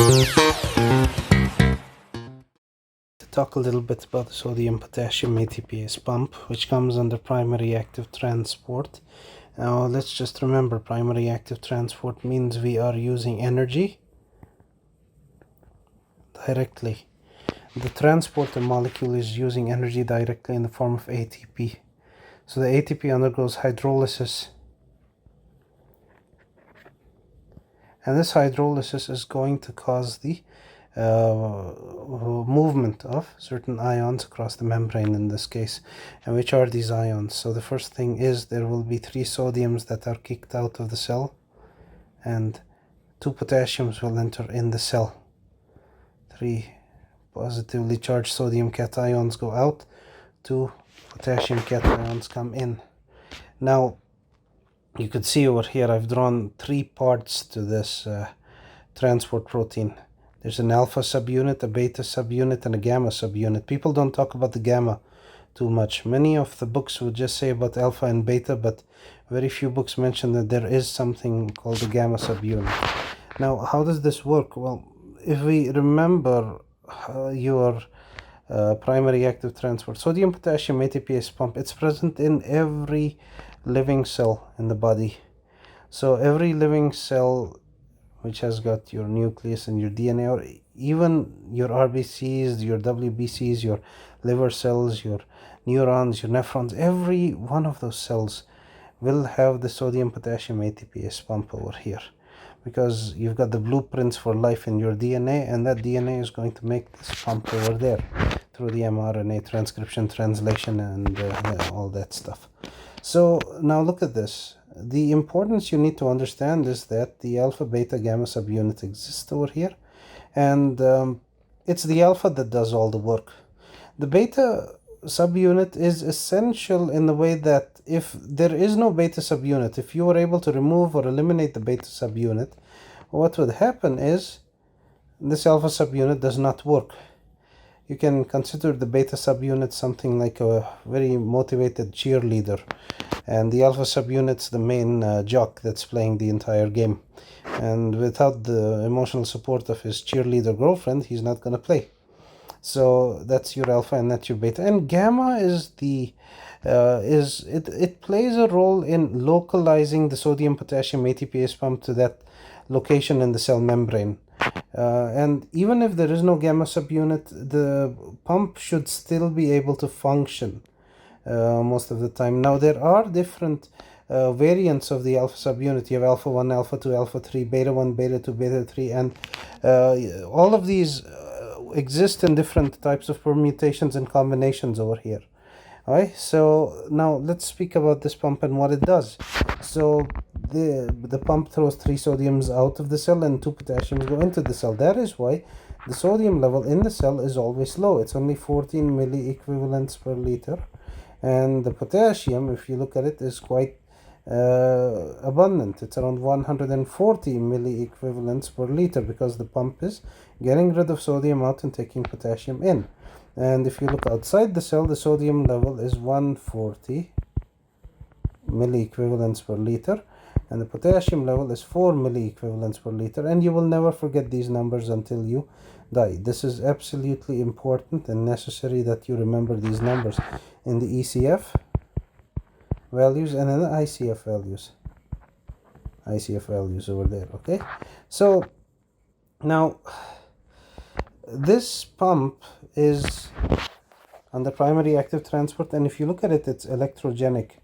To talk a little bit about the sodium potassium ATPase pump, which comes under primary active transport. Now let's just remember, primary active transport means we are using energy directly. The transporter molecule is using energy directly in the form of ATP. So the ATP undergoes hydrolysis, and this hydrolysis is going to cause the movement of certain ions across the membrane in this case. And which are these ions? So the first thing is there will be 3 sodiums that are kicked out of the cell, and 2 potassiums will enter in the cell. 3 positively charged sodium cations go out, 2 potassium cations come in. Now you could see over here I've drawn 3 parts to this transport protein. There's an alpha subunit, a beta subunit, and a gamma subunit. People don't talk about the gamma too much. Many of the books would just say about alpha and beta, but very few books mention that there is something called the gamma subunit. Now, how does this work? Well, if we remember your primary active transport, sodium potassium ATPase pump, it's present in every living cell in the body. So every living cell which has got your nucleus and your DNA, or even your RBCs, your WBCs, your liver cells, your neurons, your nephrons, every one of those cells will have the sodium potassium ATPase pump over here, because you've got the blueprints for life in your DNA, and that DNA is going to make this pump over there through the mRNA transcription, translation, and all that stuff. So now look at this. The importance you need to understand is that the alpha, beta, gamma subunit exists over here, and it's the alpha that does all the work. The beta subunit is essential in the way that if there is no beta subunit, if you were able to remove or eliminate the beta subunit, what would happen is this alpha subunit does not work. You can consider the beta subunit something like a very motivated cheerleader, and the alpha subunit's the main jock that's playing the entire game. And without the emotional support of his cheerleader girlfriend, he's not going to play. So that's your alpha and that's your beta. And gamma is it plays a role in localizing the sodium potassium ATPase pump to that location in the cell membrane. And even if there is no gamma subunit, the pump should still be able to function most of the time. Now there are different variants of the alpha subunit. You have alpha 1, alpha 2, alpha 3, beta 1, beta 2, beta 3, and all of these exist in different types of permutations and combinations over here. Alright, so now let's speak about this pump and what it does. So the pump throws 3 sodiums out of the cell and 2 potassiums go into the cell. That is why the sodium level in the cell is always low. It's only 14 milliequivalents per liter, and the potassium, if you look at it, is quite abundant. It's around 140 milliequivalents per liter, because the pump is getting rid of sodium out and taking potassium in. And if you look outside the cell, the sodium level is 140 milliequivalents per liter, and the potassium level is 4 milliequivalents per liter. And you will never forget these numbers until you die. This is absolutely important and necessary that you remember these numbers in the ECF values and in the ICF values over there. Okay, so now this pump is under primary active transport, and if you look at it, it's electrogenic.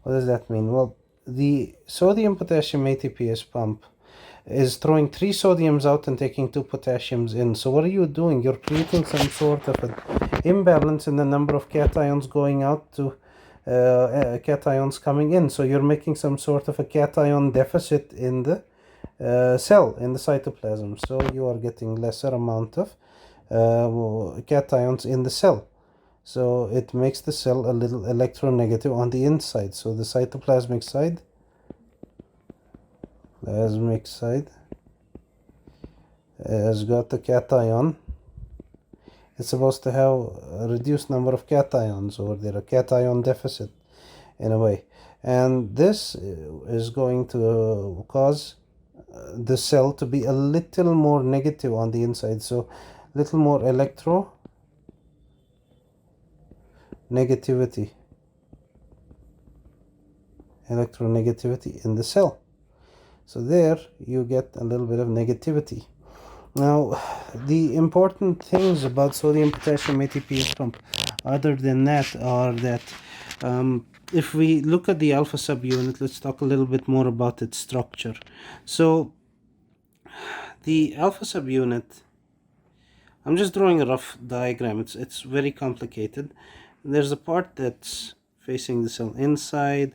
What does that mean? Well, the sodium potassium ATPase pump is throwing 3 sodiums out and taking 2 potassiums in. So what are you doing? You're creating some sort of an imbalance in the number of cations going out to cations coming in. So you're making some sort of a cation deficit in the cell, in the cytoplasm. So you are getting lesser amount of cations in the cell. So it makes the cell a little electronegative on the inside. So the cytoplasmic side has got the cation. It's supposed to have a reduced number of cations over there, a cation deficit in a way. and this is going to cause the cell to be a little more negative on the inside, so little more electronegativity in the cell. So there you get a little bit of negativity. Now, the important things about sodium potassium ATPase pump other than that are that if we look at the alpha subunit, let's talk a little bit more about its structure. So the alpha subunit, I'm just drawing a rough diagram. It's very complicated. There's a part that's facing the cell inside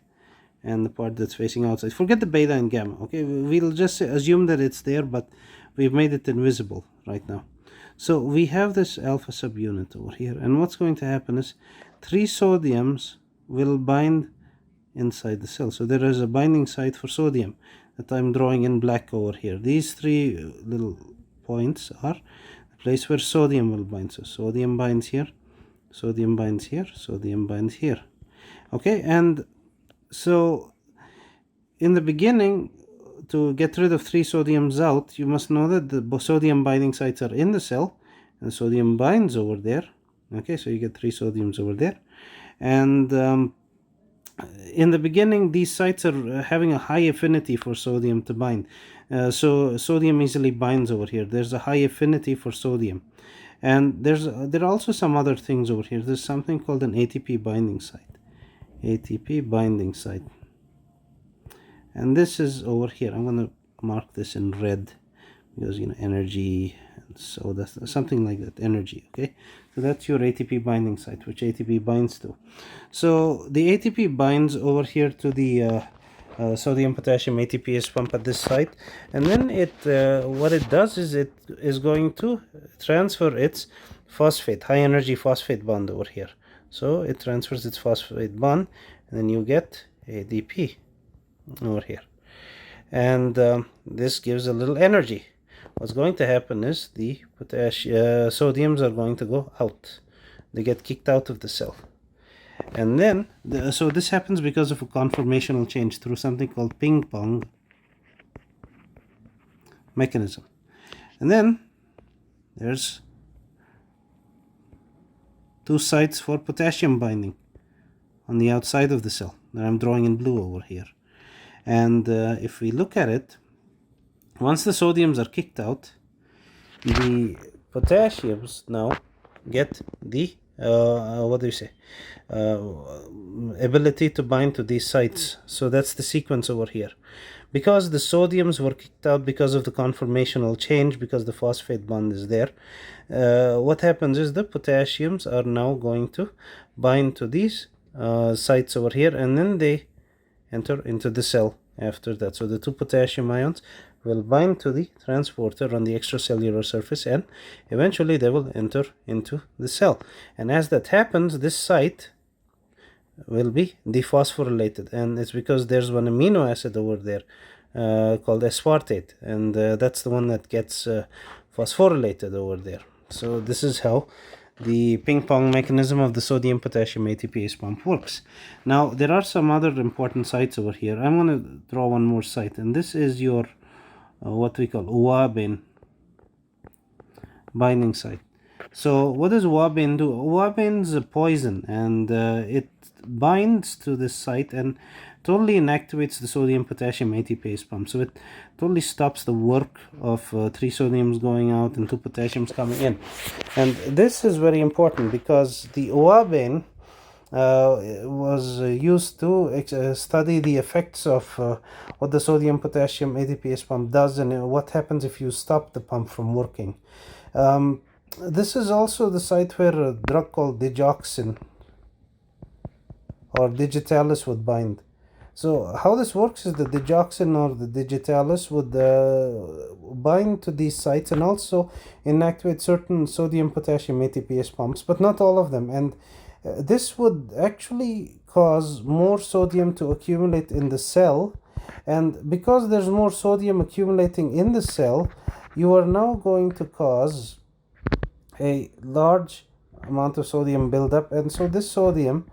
and the part that's facing outside. Forget the beta and gamma, okay? We'll just assume that it's there, but we've made it invisible right now. So we have this alpha subunit over here, and what's going to happen is 3 sodiums will bind inside the cell. So there is a binding site for sodium that I'm drawing in black over here. These 3 little points are the place where sodium will bind. So sodium binds here, sodium binds here, sodium binds here. Okay, and so in the beginning, to get rid of 3 sodiums out, you must know that the sodium binding sites are in the cell, and sodium binds over there. Okay, so you get 3 sodiums over there, and in the beginning these sites are having a high affinity for sodium to bind. So sodium easily binds over here. There's a high affinity for sodium, and there are also some other things over here. There's something called an ATP binding site. ATP binding site, and this is over here. I'm going to mark this in red because, you know, energy, and so that's something like that, energy. Okay, so that's your ATP binding site, which ATP binds to. So the ATP binds over here to the sodium potassium ATPase pump at this site, and then it what it does is it is going to transfer its phosphate, high energy phosphate bond over here. So it transfers its phosphate bond, and then you get ADP over here, and this gives a little energy. What's going to happen is the sodiums are going to go out. They get kicked out of the cell, and then so this happens because of a conformational change through something called ping pong mechanism. And then there's 2 sites for potassium binding on the outside of the cell that I'm drawing in blue over here. And if we look at it, once the sodiums are kicked out, the potassiums now get the ability to bind to these sites. So that's the sequence over here. Because the sodiums were kicked out because of the conformational change, because the phosphate bond is there, what happens is the potassiums are now going to bind to these sites over here, and then they enter into the cell after that. So the 2 potassium ions will bind to the transporter on the extracellular surface, and eventually they will enter into the cell. And as that happens, this site will be dephosphorylated, and it's because there's one amino acid over there called aspartate, and that's the one that gets phosphorylated over there. So this is how the ping pong mechanism of the sodium potassium ATPase pump works. Now there are some other important sites over here. I'm going to draw one more site, and this is your what we call uabin binding site. So what does uabin do? Uabin is a poison, and it binds to this site and totally inactivates the sodium potassium ATPase pump. So it totally stops the work of 3 sodiums going out and 2 potassiums coming in. And this is very important because the uabin was used to study the effects of what the sodium potassium ATPase pump does, and what happens if you stop the pump from working. This is also the site where a drug called digoxin or digitalis would bind. So how this works is the digoxin or the digitalis would bind to these sites and also inactivate certain sodium potassium ATPase pumps, but not all of them. And this would actually cause more sodium to accumulate in the cell, and because there's more sodium accumulating in the cell, you are now going to cause a large amount of sodium buildup, and so this sodium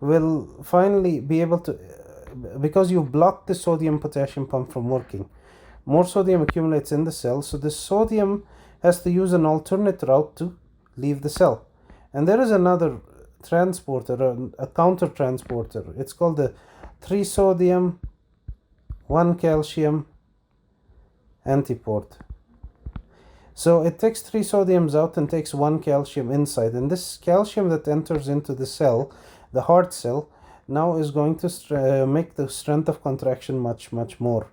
will finally be able to because you block the sodium potassium pump from working. More sodium accumulates in the cell, so the sodium has to use an alternate route to leave the cell. And there is another transporter, a counter transporter. It's called the 3 sodium 1 calcium antiport. So it takes 3 sodiums out and takes 1 calcium inside, and this calcium that enters into the cell, the heart cell, now is going to make the strength of contraction much more.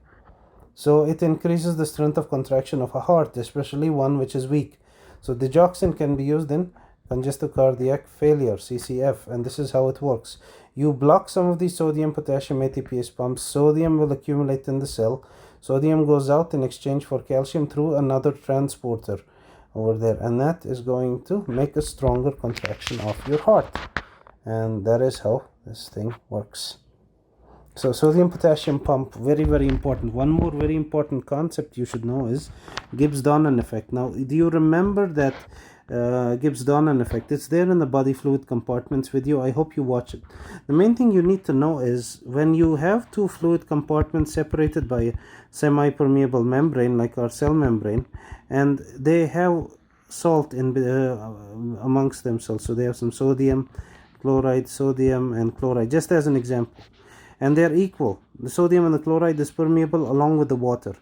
So it increases the strength of contraction of a heart, especially one which is weak. So digoxin can be used in congestive cardiac failure, CCF, and this is how it works. You block some of these sodium potassium ATPase pumps, sodium will accumulate in the cell, sodium goes out in exchange for calcium through another transporter over there, and that is going to make a stronger contraction of your heart. And that is how this thing works. So sodium potassium pump, very important. One more very important concept you should know is Gibbs-Donnan effect. Now, do you remember that Gibbs-Donnan effect? It's there in the body fluid compartments video. I hope you watch it. The main thing you need to know is when you have two fluid compartments separated by a semi-permeable membrane like our cell membrane, and they have salt in amongst themselves, so they have some sodium chloride, sodium and chloride, just as an example, and they are equal. The sodium and the chloride is permeable along with the water.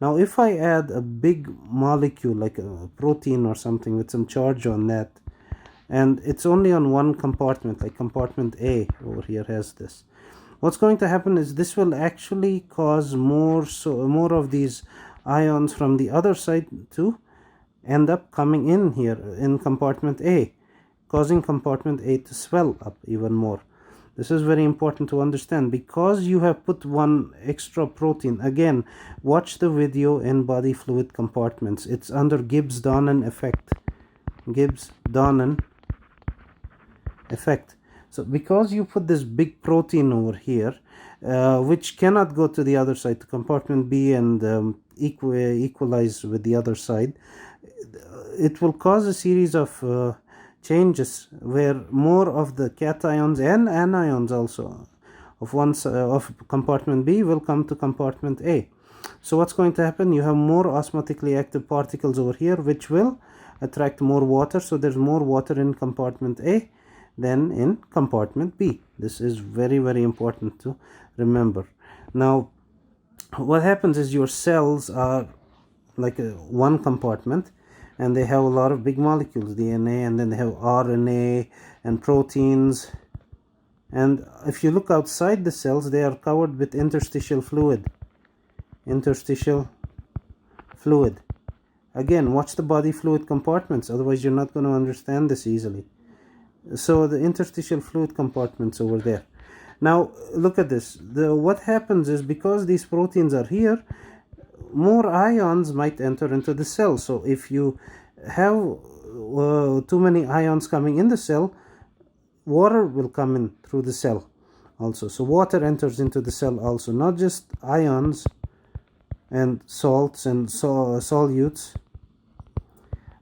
Now if I add a big molecule like a protein or something with some charge on that, and it's only on one compartment, like compartment A over here has this, what's going to happen is this will actually cause more of these ions from the other side to end up coming in here in compartment A, causing compartment A to swell up even more. This is very important to understand because you have put one extra protein. Again, watch the video in body fluid compartments. It's under Gibbs-Donnan effect. Gibbs-Donnan effect. So because you put this big protein over here, which cannot go to the other side, to compartment B, and equalize with the other side, it will cause a series of changes where more of the cations and anions also of compartment B will come to compartment A. So what's going to happen? You have more osmotically active particles over here which will attract more water, so there's more water in compartment A than in compartment B. This is very important to remember. Now what happens is your cells are like one compartment, and they have a lot of big molecules, DNA, and then they have RNA and proteins. And if you look outside the cells, they are covered with interstitial fluid. Interstitial fluid. Again, watch the body fluid compartments, otherwise you're not going to understand this easily. So the interstitial fluid compartments over there. Now look at this. What happens is because these proteins are here, more ions might enter into the cell. So if you have too many ions coming in the cell, water will come in through the cell also. So water enters into the cell also, not just ions and salts and solutes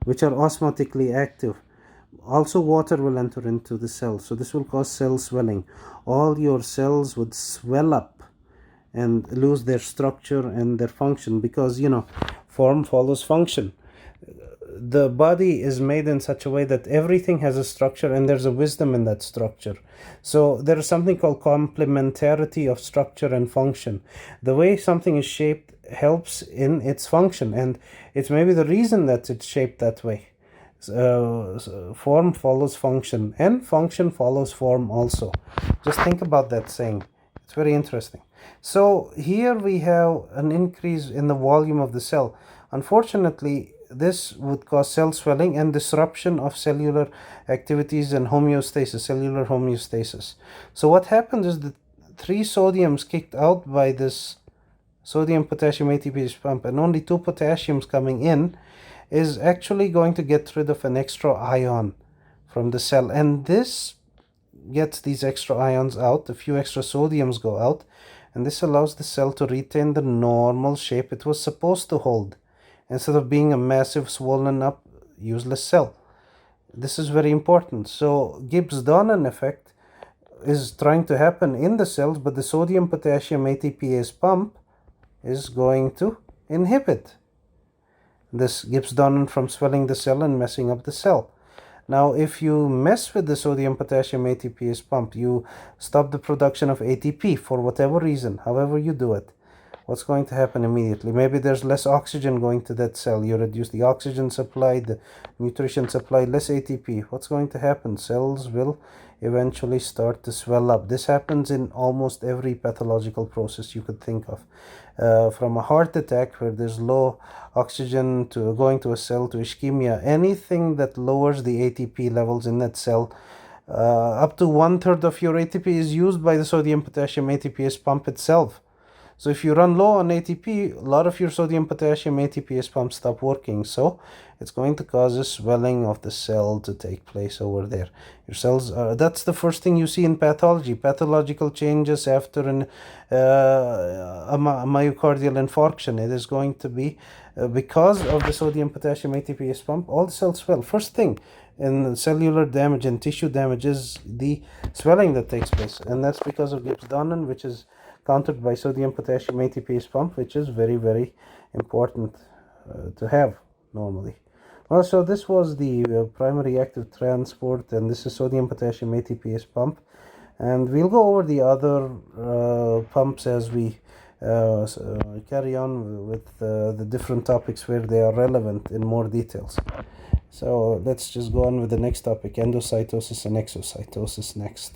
which are osmotically active. Also water will enter into the cell, so this will cause cell swelling. All your cells would swell up and lose their structure and their function, because form follows function. The body is made in such a way that everything has a structure and there's a wisdom in that structure. So there is something called complementarity of structure and function. The way something is shaped helps in its function, and it's maybe the reason that it's shaped that way. Form follows function and function follows form also. Just think about that saying. It's very interesting. So here we have an increase in the volume of the cell. Unfortunately, this would cause cell swelling and disruption of cellular activities and homeostasis, cellular homeostasis. So what happens is the 3 sodiums kicked out by this sodium potassium ATPase pump and only 2 potassiums coming in is actually going to get rid of an extra ion from the cell, and this gets these extra ions out. A few extra sodiums go out, and this allows the cell to retain the normal shape it was supposed to hold, instead of being a massive swollen up useless cell. This is very important. So Gibbs-Donnan effect is trying to happen in the cells, but the sodium potassium ATPase pump is going to inhibit this Gibbs Donnan from swelling the cell and messing up the cell. Now, if you mess with the sodium potassium ATPase pump, you stop the production of ATP for whatever reason, however you do it, what's going to happen immediately? Maybe there's less oxygen going to that cell. You reduce the oxygen supply, the nutrition supply, less ATP. What's going to happen? Cells will eventually start to swell up. This happens in almost every pathological process you could think of. From a heart attack where there's low oxygen to going to a cell, to ischemia, anything that lowers the ATP levels in that cell, up to 1/3 of your ATP is used by the sodium potassium ATPase pump itself. So if you run low on ATP, a lot of your sodium potassium ATPase pumps stop working. So it's going to cause a swelling of the cell to take place over there. Your cells, that's the first thing you see in pathology. Pathological changes after a myocardial infarction. It is going to be because of the sodium potassium ATPase pump, all the cells swell. First thing in cellular damage and tissue damage is the swelling that takes place. And that's because of Gibbs Donnan, which is countered by sodium potassium ATPase pump, which is very, very important to have normally. Well, so this was the primary active transport, and this is sodium potassium ATPase pump, and we'll go over the other pumps as we carry on with the different topics where they are relevant in more details. So let's just go on with the next topic, endocytosis and exocytosis next.